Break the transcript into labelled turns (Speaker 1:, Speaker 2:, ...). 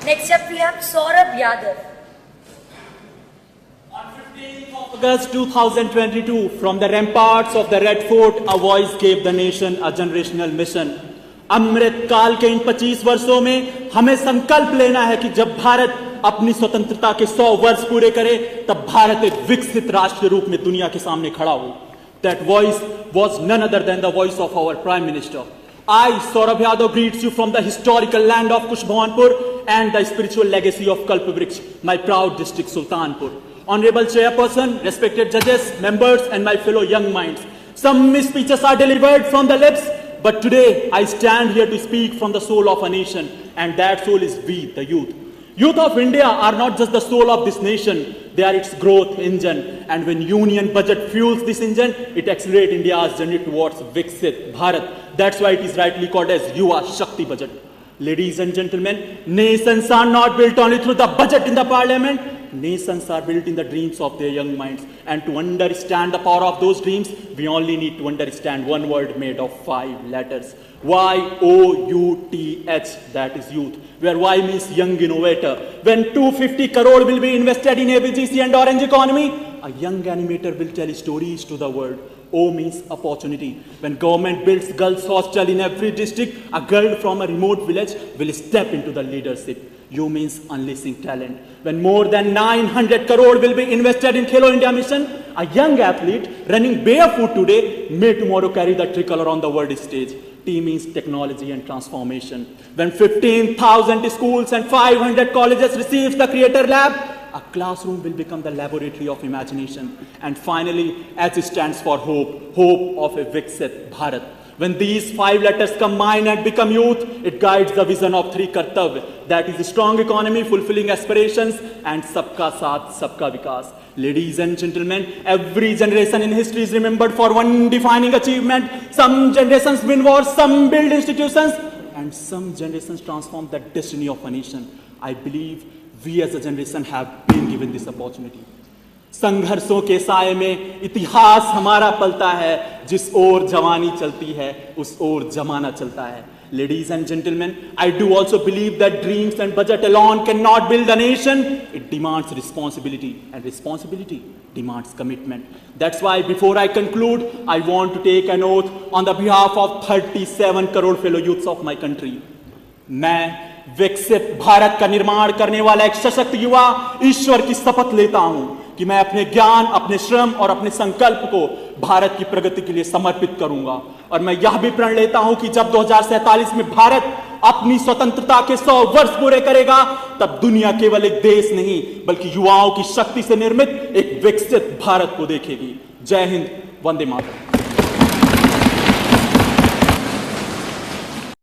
Speaker 1: Next up we have Saurabh Yadav.
Speaker 2: On 15th of August 2022, from the ramparts of the Red Fort, a voice gave the nation a generational mission. अमृत काल के इन 25 वर्षों में हमें संकल्प लेना है कि जब भारत अपनी स्वतंत्रता के 100 वर्ष पूरे करे, तब भारत एक विकसित राष्ट्र के रूप में दुनिया के सामने खड़ा हो. That voice was none other than the voice of our Prime Minister. I, Saurabh Yadav, greets you from the historical land of Kushbhawanpur and the spiritual legacy of Kalpvriksh, my proud district Sultanpur. Honorable Chairperson, respected judges, members, and my fellow young minds. Some speeches are delivered from the lips, but today I stand here to speak from the soul of a nation, and that soul is we, the youth. Youth of India are not just the soul of this nation, they are its growth engine. And when union budget fuels this engine, it accelerates India's journey towards Viksit Bharat. That's why it is rightly called as Yuva Shakti budget. Ladies and gentlemen, nations are not built only through the budget in the parliament. Nations are built in the dreams of their young minds. And to understand the power of those dreams, we only need to understand one word made of 5 letters. Y-O-U-T-H, that is youth, where Y means young innovator. When 250 crore will be invested in ABGC and orange economy, a young animator will tell stories to the world. O means opportunity. When government builds girls' hostel in every district, a girl from a remote village will step into the leadership. U means unleashing talent. When more than 900 crore will be invested in Khelo India mission, a young athlete running barefoot today may tomorrow carry the tricolor on the world stage. T means technology and transformation. When 15,000 schools and 500 colleges receives the Creator Lab, a classroom will become the laboratory of imagination. And finally, H stands for hope, hope of a Viksit Bharat. When these 5 letters combine and become youth, it guides the vision of 3 Kartavya, that is a strong economy, fulfilling aspirations, and Sabka Saath, Sabka Vikas. Ladies and gentlemen, every generation in history is remembered for one defining achievement. Some generations win wars, some build institutions, and some generations transform the destiny of a nation. I believe we as a generation have been given this opportunity. संघर्षों के साए में इतिहास हमारा पलता है, जिस ओर जवानी चलती है उस ओर जमाना चलता है. Ladies and gentlemen, I do also believe that dreams and budget alone cannot build a nation. It demands responsibility, and responsibility demands commitment. That's why before I conclude, I want to take an oath on the behalf of 37 crore fellow youths of my country. मैं विकसित भारत का निर्माण करने वाला एक सशक्त युवा ईश्वर की शपथ लेता हूं कि मैं अपने ज्ञान, अपने श्रम और अपने संकल्प को भारत की प्रगति के लिए समर्पित करूंगा. और मैं यह भी प्रण लेता हूं कि जब 2047 में भारत अपनी स्वतंत्रता के 100 वर्ष पूरे करेगा, तब दुनिया केवल एक देश नहीं बल्कि युवाओं की शक्ति से निर्मित एक विकसित भारत को देखेगी. जय हिंद, वंदे मातरम.